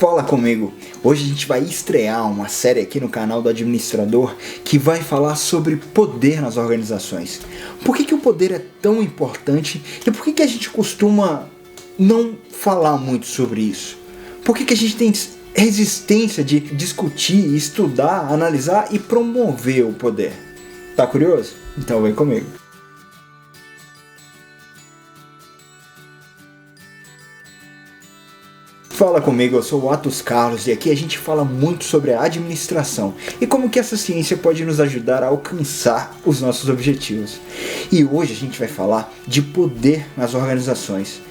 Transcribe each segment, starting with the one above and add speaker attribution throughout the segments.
Speaker 1: Fala comigo! Hoje a gente vai estrear uma série aqui no canal do Administrador que vai falar sobre poder nas organizações. Por que o poder é tão importante e por que a gente costuma não falar muito sobre isso? Por que a gente tem resistência de discutir, estudar, analisar e promover o poder? Tá curioso? Então vem comigo! Fala comigo, eu sou o Atos Carlos e aqui a gente fala muito sobre a administração e como que essa ciência pode nos ajudar a alcançar os nossos objetivos. E hoje a gente vai falar de poder nas organizações.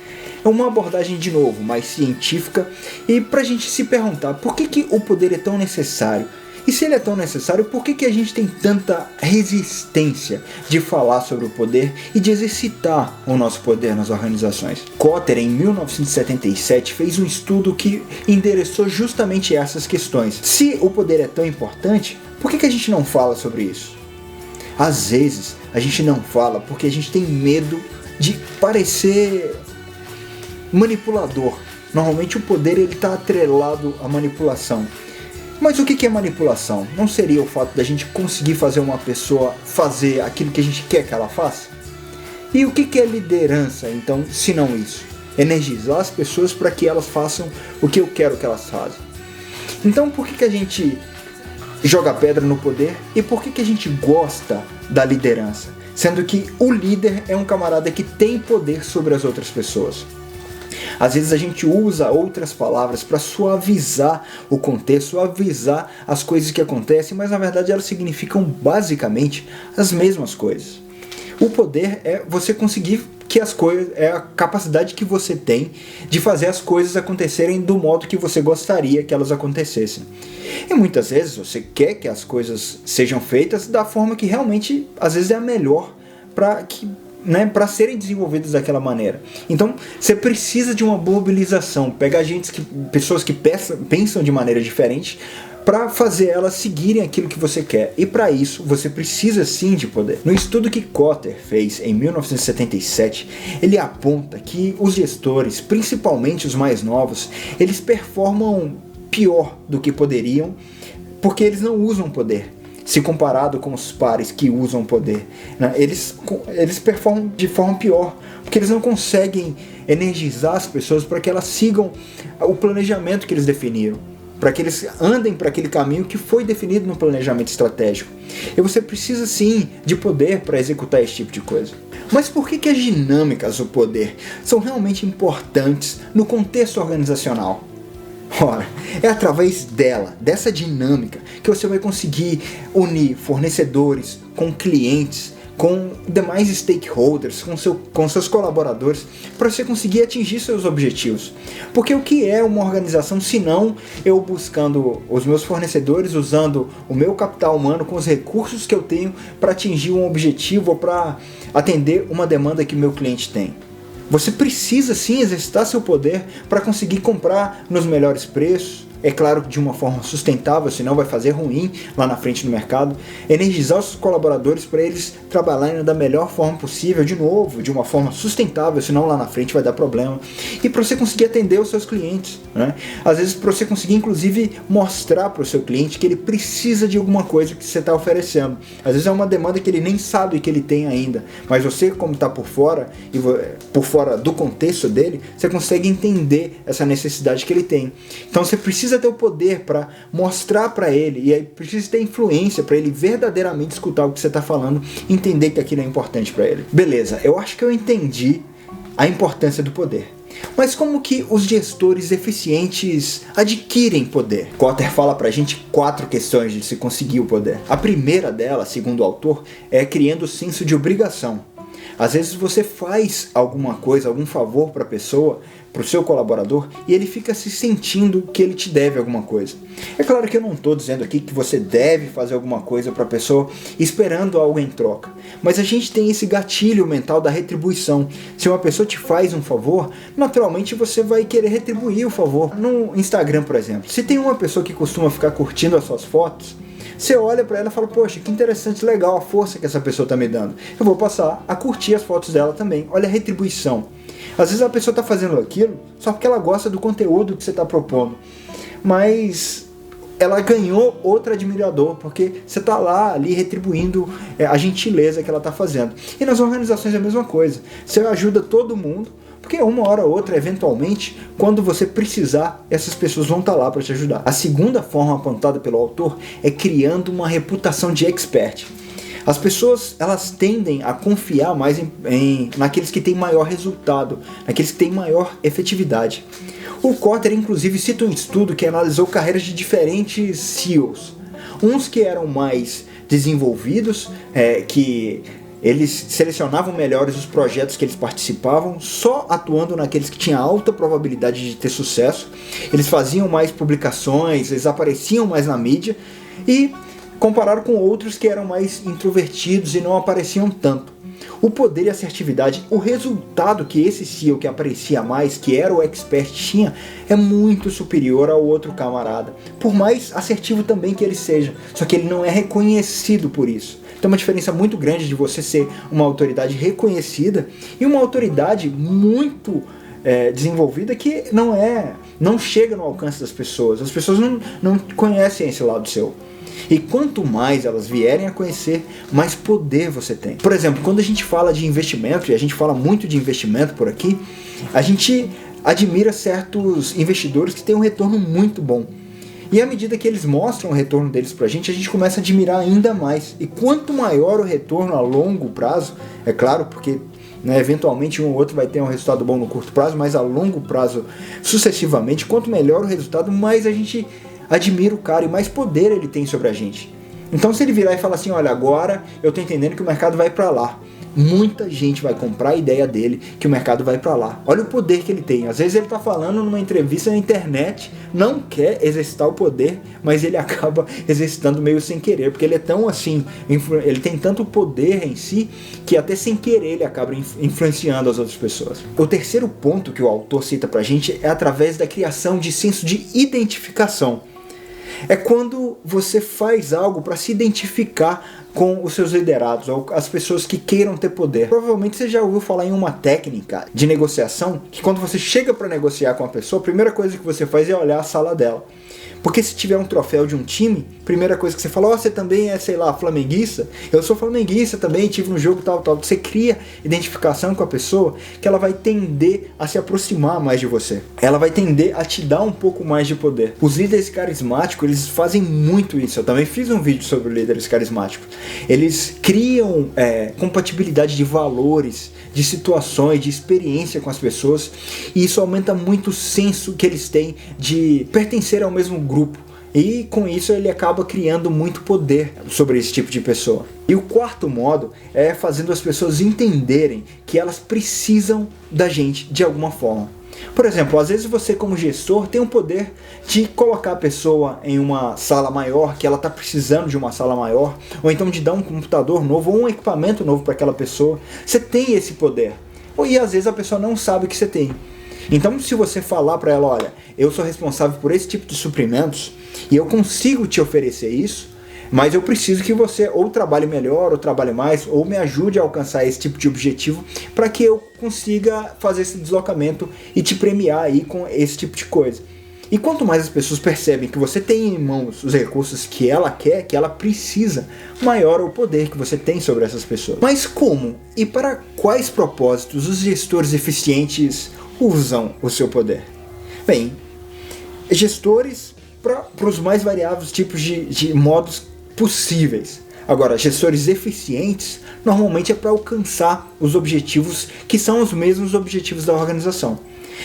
Speaker 1: É uma abordagem de novo mais científica e para a gente se perguntar por que o poder é tão necessário. E se ele é tão necessário, por que a gente tem tanta resistência de falar sobre o poder e de exercitar o nosso poder nas organizações? Kotter, em 1977, fez um estudo que endereçou justamente essas questões. Se o poder é tão importante, por que a gente não fala sobre isso? Às vezes, a gente não fala porque a gente tem medo de parecer manipulador. Normalmente o poder está atrelado à manipulação. Mas o que é manipulação? Não seria o fato da gente conseguir fazer uma pessoa fazer aquilo que a gente quer que ela faça? E o que é liderança, então, se não isso? Energizar as pessoas para que elas façam o que eu quero que elas façam. Então por que a gente joga pedra no poder e por que a gente gosta da liderança? Sendo que o líder é um camarada que tem poder sobre as outras pessoas. Às vezes a gente usa outras palavras para suavizar o contexto, suavizar as coisas que acontecem, mas na verdade elas significam basicamente as mesmas coisas. O poder é você conseguir que as coisas, é a capacidade que você tem de fazer as coisas acontecerem do modo que você gostaria que elas acontecessem. E muitas vezes você quer que as coisas sejam feitas da forma que realmente às vezes é a melhor para serem desenvolvidas daquela maneira. Então você precisa de uma mobilização, pegar pessoas que pensam de maneira diferente para fazer elas seguirem aquilo que você quer. E para isso você precisa sim de poder. No estudo que Kotter fez em 1977, ele aponta que os gestores, principalmente os mais novos, eles performam pior do que poderiam porque eles não usam poder. Se comparado com os pares que usam poder, né? Eles performam de forma pior, porque eles não conseguem energizar as pessoas para que elas sigam o planejamento que eles definiram, para que eles andem para aquele caminho que foi definido no planejamento estratégico. E você precisa sim de poder para executar esse tipo de coisa. Mas por que as dinâmicas do poder são realmente importantes no contexto organizacional? Ora, é através dessa dinâmica, que você vai conseguir unir fornecedores com clientes, com demais stakeholders, com seus colaboradores, para você conseguir atingir seus objetivos. Porque o que é uma organização se não eu buscando os meus fornecedores, usando o meu capital humano com os recursos que eu tenho para atingir um objetivo ou para atender uma demanda que o meu cliente tem? Você precisa sim exercitar seu poder para conseguir comprar nos melhores preços, é claro que de uma forma sustentável, senão vai fazer ruim lá na frente no mercado, energizar os colaboradores para eles trabalharem da melhor forma possível, de novo, de uma forma sustentável, senão lá na frente vai dar problema, e para você conseguir atender os seus clientes, né? Às vezes para você conseguir inclusive mostrar para o seu cliente que ele precisa de alguma coisa que você está oferecendo. Às vezes é uma demanda que ele nem sabe que ele tem ainda, mas você, como está por fora e por fora do contexto dele, você consegue entender essa necessidade que ele tem. Então você precisa ter o poder para mostrar para ele, e aí precisa ter influência para ele verdadeiramente escutar o que você está falando, entender que aquilo é importante para ele. Beleza, eu acho que eu entendi a importância do poder. Mas como que os gestores eficientes adquirem poder? Kotter fala pra gente 4 questões de se conseguir o poder. A primeira delas, segundo o autor, é criando o senso de obrigação. Às vezes você faz alguma coisa, algum favor para a pessoa, para o seu colaborador, e ele fica se sentindo que ele te deve alguma coisa. É claro que eu não estou dizendo aqui que você deve fazer alguma coisa para a pessoa esperando algo em troca, mas a gente tem esse gatilho mental da retribuição. Se uma pessoa te faz um favor, naturalmente você vai querer retribuir o favor. No Instagram, por exemplo, se tem uma pessoa que costuma ficar curtindo as suas fotos, você olha pra ela e fala, poxa, que interessante, legal a força que essa pessoa tá me dando. Eu vou passar a curtir as fotos dela também. Olha a retribuição. Às vezes a pessoa tá fazendo aquilo só porque ela gosta do conteúdo que você tá propondo. mas ela ganhou outro admirador, porque você está lá ali retribuindo a gentileza que ela está fazendo. E nas organizações é a mesma coisa. Você ajuda todo mundo, porque uma hora ou outra, eventualmente, quando você precisar, essas pessoas vão estar lá para te ajudar. A segunda forma apontada pelo autor é criando uma reputação de expert. As pessoas, elas tendem a confiar mais naqueles que têm maior resultado, naqueles que têm maior efetividade. O Kotler, inclusive, cita um estudo que analisou carreiras de diferentes CEOs. Uns que eram mais desenvolvidos, que eles selecionavam melhores os projetos que eles participavam, só atuando naqueles que tinham alta probabilidade de ter sucesso. Eles faziam mais publicações, eles apareciam mais na mídia, e compararam com outros que eram mais introvertidos e não apareciam tanto. O poder e assertividade, o resultado que esse CEO que aparecia mais, que era o expert, tinha, é muito superior ao outro camarada, por mais assertivo também que ele seja, só que ele não é reconhecido por isso. Tem uma diferença muito grande de você ser uma autoridade reconhecida e uma autoridade muito desenvolvida que não chega no alcance das pessoas. As pessoas não conhecem esse lado seu. E quanto mais elas vierem a conhecer, mais poder você tem. Por exemplo, quando a gente fala de investimento, e a gente fala muito de investimento por aqui, a gente admira certos investidores que têm um retorno muito bom. E à medida que eles mostram o retorno deles pra gente começa a admirar ainda mais. E quanto maior o retorno a longo prazo, é claro, porque eventualmente um ou outro vai ter um resultado bom no curto prazo, mas a longo prazo, sucessivamente, quanto melhor o resultado, mais a gente admira o cara e mais poder ele tem sobre a gente. Então se ele virar e falar assim, olha, agora eu tô entendendo que o mercado vai para lá, muita gente vai comprar a ideia dele que o mercado vai para lá. Olha o poder que ele tem. Às vezes ele tá falando numa entrevista na internet, não quer exercitar o poder, mas ele acaba exercitando meio sem querer, porque ele é tão assim, ele tem tanto poder em si, que até sem querer ele acaba influenciando as outras pessoas. O terceiro ponto que o autor cita pra gente é através da criação de senso de identificação. É quando você faz algo para se identificar com os seus liderados, ou as pessoas que queiram ter poder. Provavelmente você já ouviu falar em uma técnica de negociação, que quando você chega para negociar com a pessoa, a primeira coisa que você faz é olhar a sala dela. Porque se tiver um troféu de um time, primeira coisa que você fala, você também é, sei lá, flamenguista? Eu sou flamenguista também, tive um jogo tal. Você cria identificação com a pessoa, que ela vai tender a se aproximar mais de você. Ela vai tender a te dar um pouco mais de poder. Os líderes carismáticos, eles fazem muito isso. Eu também fiz um vídeo sobre líderes carismáticos. Eles criam compatibilidade de valores, de situações, de experiência com as pessoas, e isso aumenta muito o senso que eles têm de pertencer ao mesmo grupo, e com isso ele acaba criando muito poder sobre esse tipo de pessoa. E o quarto modo é fazendo as pessoas entenderem que elas precisam da gente de alguma forma. Por exemplo, às vezes você como gestor tem o poder de colocar a pessoa em uma sala maior, que ela está precisando de uma sala maior, ou então de dar um computador novo ou um equipamento novo para aquela pessoa. Você tem esse poder, e às vezes a pessoa não sabe que você tem. Então se você falar para ela, olha, eu sou responsável por esse tipo de suprimentos e eu consigo te oferecer isso, mas eu preciso que você ou trabalhe melhor, ou trabalhe mais, ou me ajude a alcançar esse tipo de objetivo para que eu consiga fazer esse deslocamento e te premiar aí com esse tipo de coisa. E quanto mais as pessoas percebem que você tem em mãos os recursos que ela quer, que ela precisa, maior é o poder que você tem sobre essas pessoas. Mas como e para quais propósitos os gestores eficientes usam o seu poder? Bem, gestores para os mais variados tipos de modos possíveis. Agora, gestores eficientes normalmente é para alcançar os objetivos que são os mesmos objetivos da organização.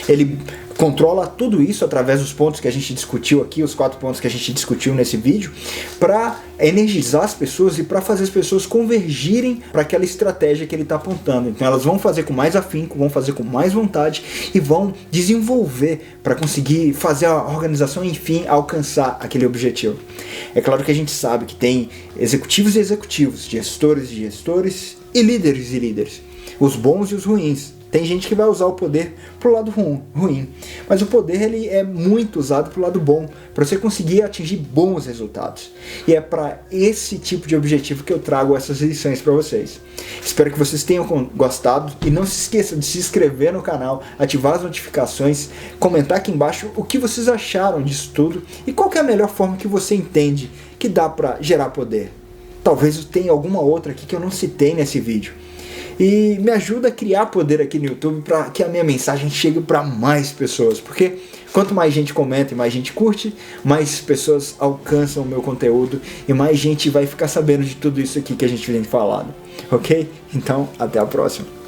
Speaker 1: Ele controla tudo isso através dos pontos que a gente discutiu aqui, os 4 pontos que a gente discutiu nesse vídeo, para energizar as pessoas e para fazer as pessoas convergirem para aquela estratégia que ele está apontando. Então elas vão fazer com mais afinco, vão fazer com mais vontade e vão desenvolver para conseguir fazer a organização, enfim, alcançar aquele objetivo. É claro que a gente sabe que tem executivos e executivos, gestores e gestores e líderes, os bons e os ruins. Tem gente que vai usar o poder pro lado ruim, mas o poder ele é muito usado pro lado bom, para você conseguir atingir bons resultados. E é para esse tipo de objetivo que eu trago essas lições para vocês. Espero que vocês tenham gostado e não se esqueçam de se inscrever no canal, ativar as notificações, comentar aqui embaixo o que vocês acharam disso tudo e qual que é a melhor forma que você entende que dá para gerar poder. Talvez eu tenha alguma outra aqui que eu não citei nesse vídeo. E me ajuda a criar poder aqui no YouTube para que a minha mensagem chegue para mais pessoas, porque quanto mais gente comenta e mais gente curte, mais pessoas alcançam o meu conteúdo e mais gente vai ficar sabendo de tudo isso aqui que a gente vem falando, ok? Então, até a próxima.